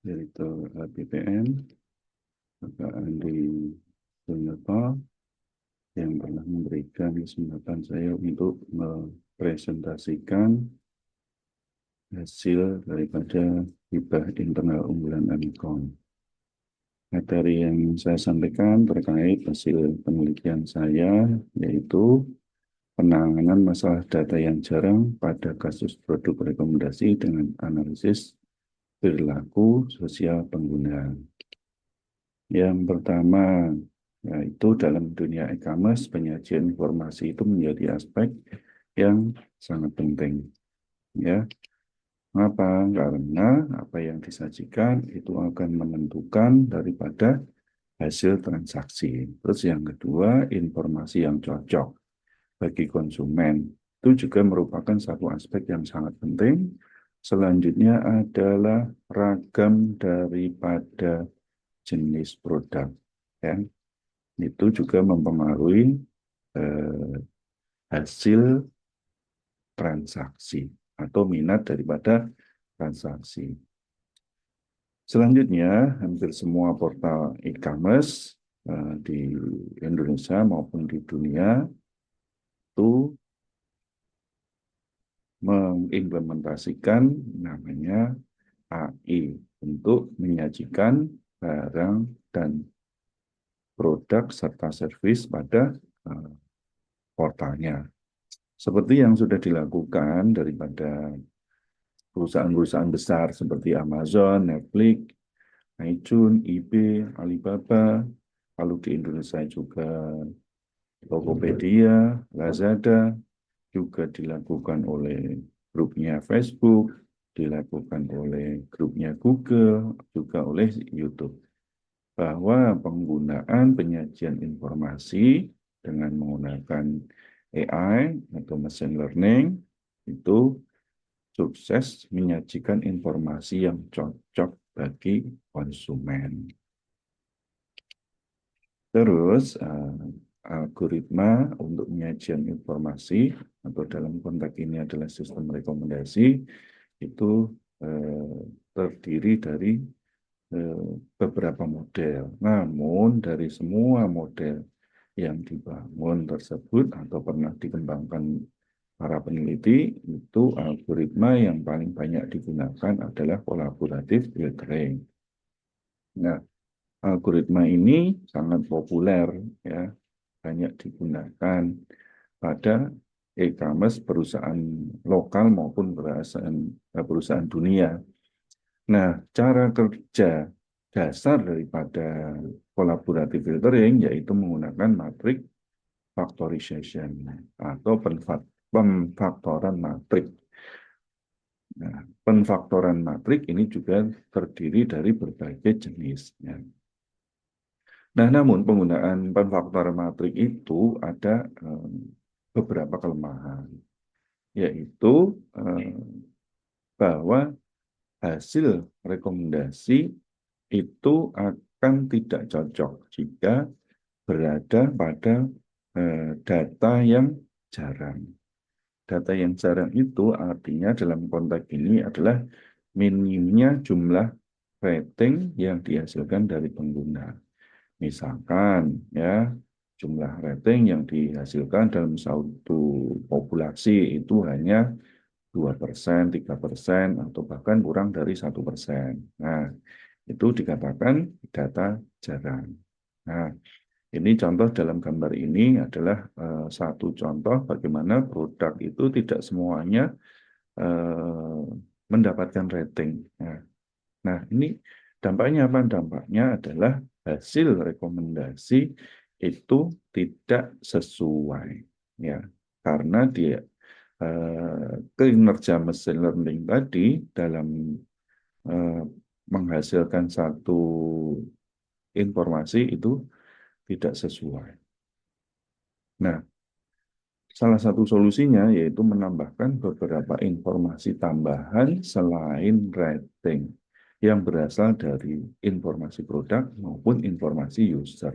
yaitu BPM, Bapak Andi Sunyoto, yang telah memberikan kesempatan saya untuk mempresentasikan hasil daripada hibah internal unggulan Amikom. Materi yang saya sampaikan terkait hasil penelitian saya, yaitu penanganan masalah data yang jarang pada kasus produk rekomendasi dengan analisis perilaku sosial pengguna. Yang pertama, yaitu dalam dunia e-commerce, penyajian informasi itu menjadi aspek yang sangat penting. Ya, mengapa? Karena apa yang disajikan itu akan menentukan daripada hasil transaksi. Terus yang kedua, informasi yang cocok bagi konsumen itu juga merupakan satu aspek yang sangat penting. Selanjutnya adalah ragam daripada jenis produk, ya. Itu juga mempengaruhi hasil transaksi atau minat daripada transaksi. Selanjutnya, hampir semua portal e-commerce di Indonesia maupun di dunia itu mengimplementasikan namanya AI untuk menyajikan barang dan produk serta servis pada portalnya. Seperti yang sudah dilakukan daripada perusahaan-perusahaan besar seperti Amazon, Netflix, iTunes, eBay, Alibaba, lalu di Indonesia juga Tokopedia, Lazada, juga dilakukan oleh grupnya Facebook, dilakukan oleh grupnya Google, juga oleh YouTube. Bahwa penggunaan penyajian informasi dengan menggunakan AI atau machine learning itu sukses menyajikan informasi yang cocok bagi konsumen. Terus, algoritma untuk penyajian informasi atau dalam konteks ini adalah sistem rekomendasi itu terdiri dari beberapa model. Namun dari semua model yang dibangun tersebut atau pernah dikembangkan para peneliti, itu algoritma yang paling banyak digunakan adalah collaborative filtering. Nah, algoritma ini sangat populer, ya, banyak digunakan pada e-commerce perusahaan lokal maupun perusahaan dunia. Nah, cara kerja dasar daripada collaborative filtering yaitu menggunakan matrik factorization atau pemfaktoran matrik. Nah, penfaktoran matrik ini juga terdiri dari berbagai jenis. Ya. Nah, namun penggunaan penfaktoran matrik itu ada beberapa kelemahan, yaitu bahwa hasil rekomendasi itu akan tidak cocok jika berada pada data yang jarang. Data yang jarang itu artinya dalam konteks ini adalah minimnya jumlah rating yang dihasilkan dari pengguna. Misalkan ya jumlah rating yang dihasilkan dalam satu populasi itu hanya 2%, 3%, atau bahkan kurang dari 1%. Nah, itu dikatakan data jarang. Nah, ini contoh dalam gambar ini adalah satu contoh bagaimana produk itu tidak semuanya mendapatkan rating. Nah, ini dampaknya apa? Dampaknya adalah hasil rekomendasi itu tidak sesuai, ya, karena dia kinerja mesin learning tadi dalam menghasilkan satu informasi itu tidak sesuai. Nah, salah satu solusinya yaitu menambahkan beberapa informasi tambahan selain rating yang berasal dari informasi produk maupun informasi user.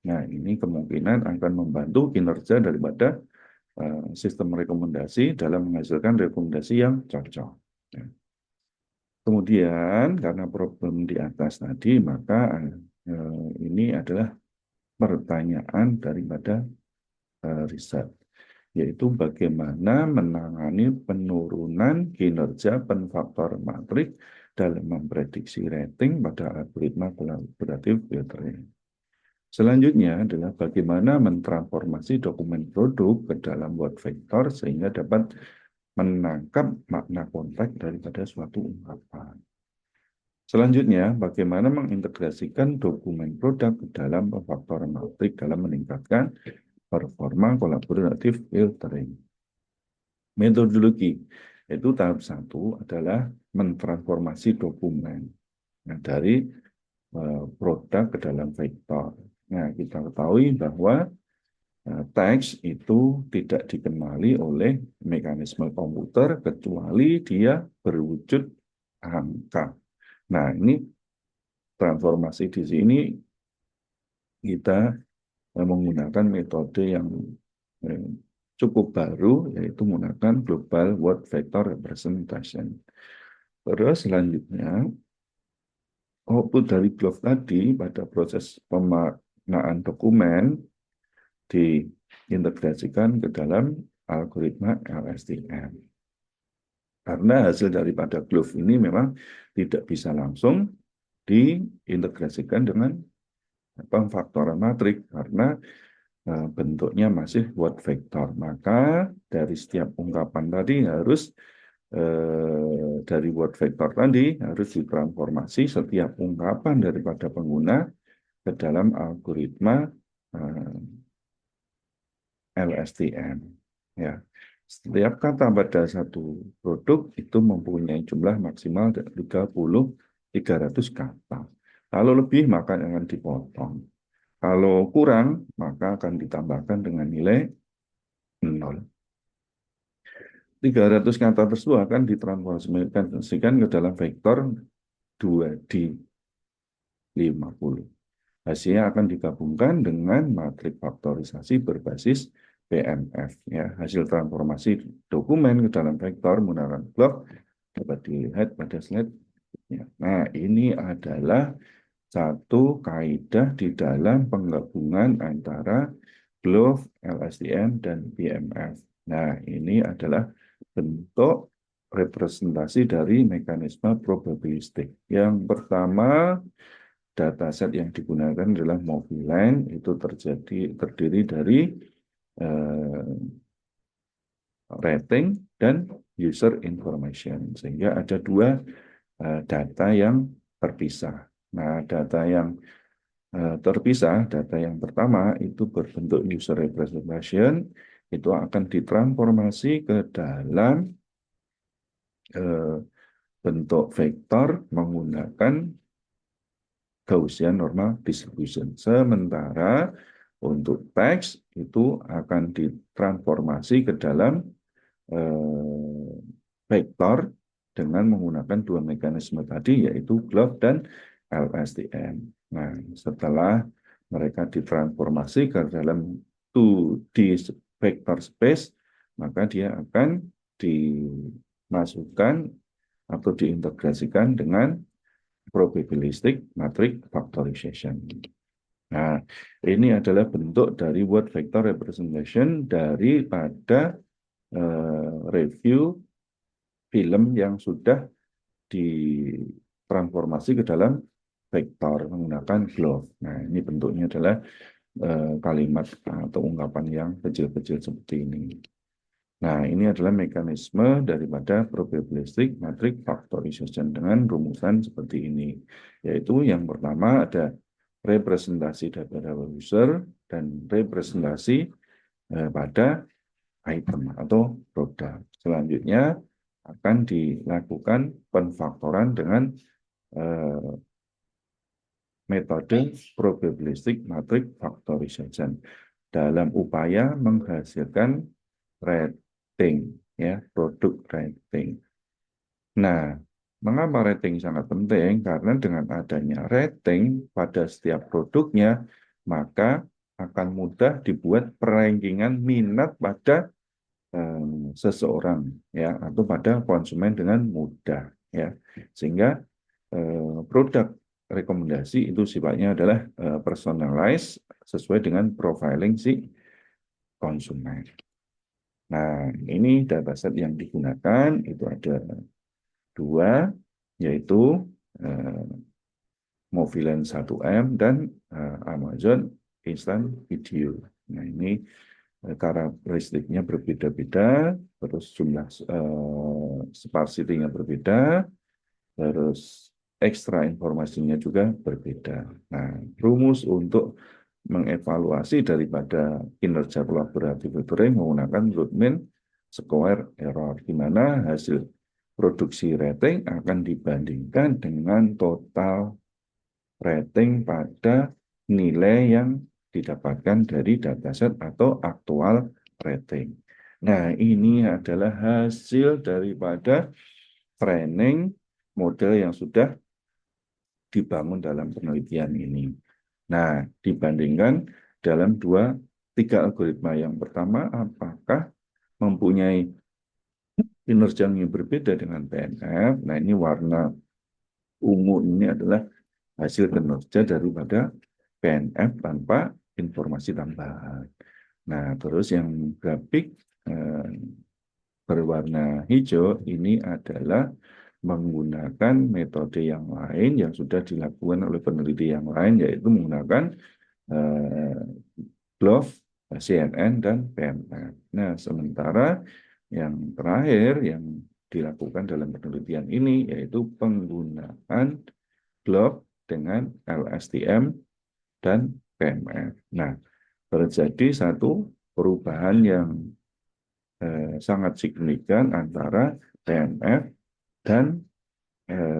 Nah, ini kemungkinan akan membantu kinerja daripada sistem rekomendasi dalam menghasilkan rekomendasi yang cocok. Kemudian karena problem di atas tadi, maka ini adalah pertanyaan daripada riset, yaitu bagaimana menangani penurunan kinerja penfaktor matrik dalam memprediksi rating pada algoritma kolaboratif filtering. Selanjutnya adalah bagaimana mentransformasi dokumen produk ke dalam word vector sehingga dapat menangkap makna konteks daripada suatu ungkapan. Selanjutnya, bagaimana mengintegrasikan dokumen produk ke dalam pemfaktoran matrik dalam meningkatkan performa kolaboratif filtering. Metodologi, itu tahap 1 adalah mentransformasi dokumen dari produk ke dalam vektor. Nah, kita ketahui bahwa teks itu tidak dikenali oleh mekanisme komputer kecuali dia berwujud angka. Nah, ini transformasi di sini kita menggunakan metode yang eh, cukup baru, yaitu menggunakan Global Word Vector Representation. Terus selanjutnya, output dari GLOV tadi pada proses pemaknaan dokumen diintegrasikan ke dalam algoritma LSTM. Karena hasil daripada GLOV ini memang tidak bisa langsung diintegrasikan dengan pemfaktoran matrik karena bentuknya masih word vector. Maka dari setiap ungkapan tadi harus dari word vector tadi harus ditransformasi setiap ungkapan daripada pengguna ke dalam algoritma LSTM. Ya. Setiap kata pada satu produk itu mempunyai jumlah maksimal 300 kata. Kalau lebih maka akan dipotong. Kalau kurang maka akan ditambahkan dengan nilai 0. 300 kata tersebut akan ditransformasikan ke dalam vektor 2D50. Hasilnya akan digabungkan dengan matrik faktorisasi berbasis PMF. Ya. Hasil transformasi dokumen ke dalam vektor menggunakan blok dapat dilihat pada slide. Ya. Nah, ini adalah satu kaidah di dalam penggabungan antara GLOV, LSTM, dan PMF. Nah, ini adalah bentuk representasi dari mekanisme probabilistik. Yang pertama, dataset yang digunakan adalah Mobiline, itu terdiri dari rating dan user information, sehingga ada dua data yang terpisah. Nah, data yang terpisah, data yang pertama itu berbentuk user representation, itu akan ditransformasi ke dalam bentuk vektor menggunakan Gaussian normal distribution. Sementara untuk teks itu akan ditransformasi ke dalam vektor dengan menggunakan dua mekanisme tadi, yaitu GLOV dan LSTM. Nah, setelah mereka ditransformasi ke dalam 2D vector space, maka dia akan dimasukkan atau diintegrasikan dengan probabilistic matrix factorization. Nah, ini adalah bentuk dari word vector representation daripada review film yang sudah ditransformasi ke dalam vektor menggunakan GLOV. Nah, ini bentuknya adalah kalimat atau ungkapan yang kecil-kecil seperti ini. Nah, ini adalah mekanisme daripada probabilistic matrix factorization dengan rumusan seperti ini. Yaitu yang pertama ada representasi daripada user dan representasi pada item atau produk. Selanjutnya akan dilakukan penfaktoran dengan metode probabilistic matrix factorization dalam upaya menghasilkan rating, ya, produk rating. Nah, mengapa rating sangat penting? Karena dengan adanya rating pada setiap produknya, maka akan mudah dibuat perankingan minat pada seseorang, ya, atau pada konsumen dengan mudah. ya. Sehingga produk rekomendasi itu sifatnya adalah personalized sesuai dengan profiling si konsumen. Nah, ini dataset yang digunakan itu ada dua, yaitu Moviland 1M dan Amazon Instant Video. Nah, ini karakteristiknya berbeda-beda, terus jumlah sparsity-nya berbeda, terus ekstra informasinya juga berbeda. Nah, rumus untuk mengevaluasi daripada kinerja kolaboratif filtering menggunakan root mean square error, di mana hasil produksi rating akan dibandingkan dengan total rating pada nilai yang didapatkan dari dataset atau aktual rating. Nah, ini adalah hasil daripada training model yang sudah dibangun dalam penelitian ini. Nah, dibandingkan dalam tiga algoritma. Yang pertama, apakah mempunyai kinerja yang berbeda dengan PNF? Nah, ini warna ungu ini adalah hasil kinerja daripada PNF tanpa informasi tambahan. Nah, terus yang grafik berwarna hijau ini adalah menggunakan metode yang lain yang sudah dilakukan oleh peneliti yang lain, yaitu menggunakan GloVe, CNN, dan PMF. Nah, sementara yang terakhir yang dilakukan dalam penelitian ini yaitu penggunaan GloVe dengan LSTM dan PMF. Nah, terjadi satu perubahan yang sangat signifikan antara PMF dan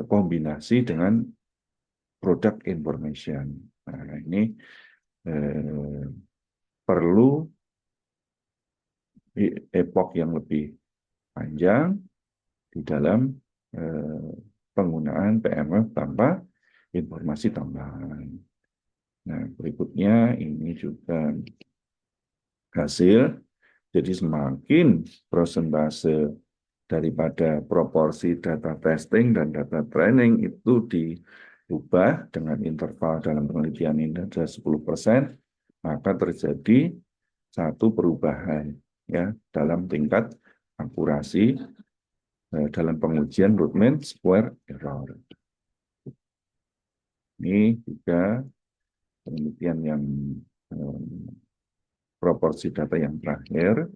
kombinasi dengan product information. Nah, ini perlu epoch yang lebih panjang di dalam penggunaan PMF tanpa informasi tambahan. Nah, berikutnya ini juga hasil. Jadi semakin persentase daripada proporsi data testing dan data training itu diubah dengan interval dalam penelitian ini ada 10%, maka terjadi satu perubahan ya dalam tingkat akurasi dalam pengujian root mean square error. Ini juga penelitian yang proporsi data yang terakhir.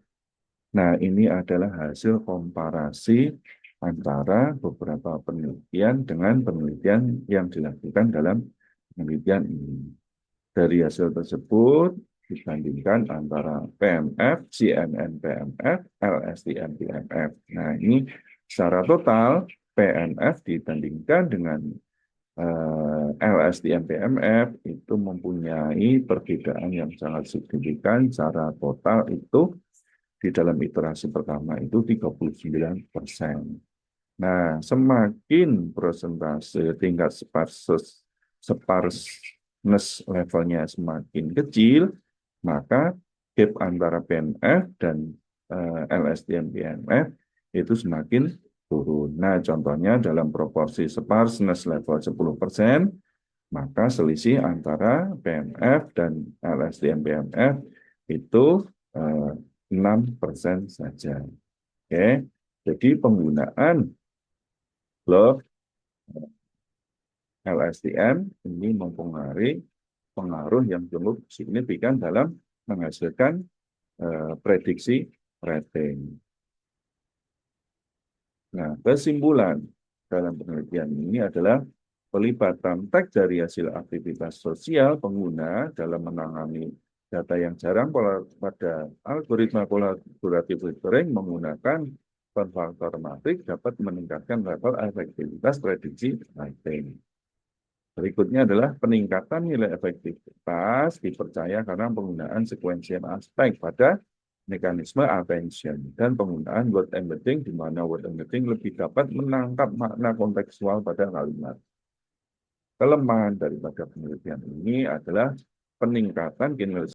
Nah, ini adalah hasil komparasi antara beberapa penelitian dengan penelitian yang dilakukan dalam penelitian ini. Dari hasil tersebut, dibandingkan antara PMF, CNN PMF, LSTM PMF. Nah, ini secara total, PMF dibandingkan dengan LSTM PMF itu mempunyai perbedaan yang sangat signifikan. Secara total itu di dalam iterasi pertama itu 39%. Nah, semakin persentase tingkat sparseness levelnya semakin kecil, maka gap antara PMF dan LSTM PMF itu semakin turun. Nah, contohnya dalam proporsi sparseness level 10%, maka selisih antara PMF dan LSTM PMF itu 6% saja. Oke, jadi penggunaan GloVe LSTM ini mempengaruhi pengaruh yang cukup signifikan dalam menghasilkan prediksi rating. Nah, kesimpulan dalam penelitian ini adalah pelibatan teks dari hasil aktivitas sosial pengguna dalam menangani data yang jarang pada algoritma kolaboratif filtering menggunakan konfaktor matrik dapat meningkatkan level efektivitas prediksi rating. Berikutnya adalah peningkatan nilai efektivitas dipercaya karena penggunaan sequential aspek pada mekanisme attention dan penggunaan word embedding di mana word embedding lebih dapat menangkap makna kontekstual pada kalimat. Kelemahan daripada penelitian ini adalah peningkatan kinerja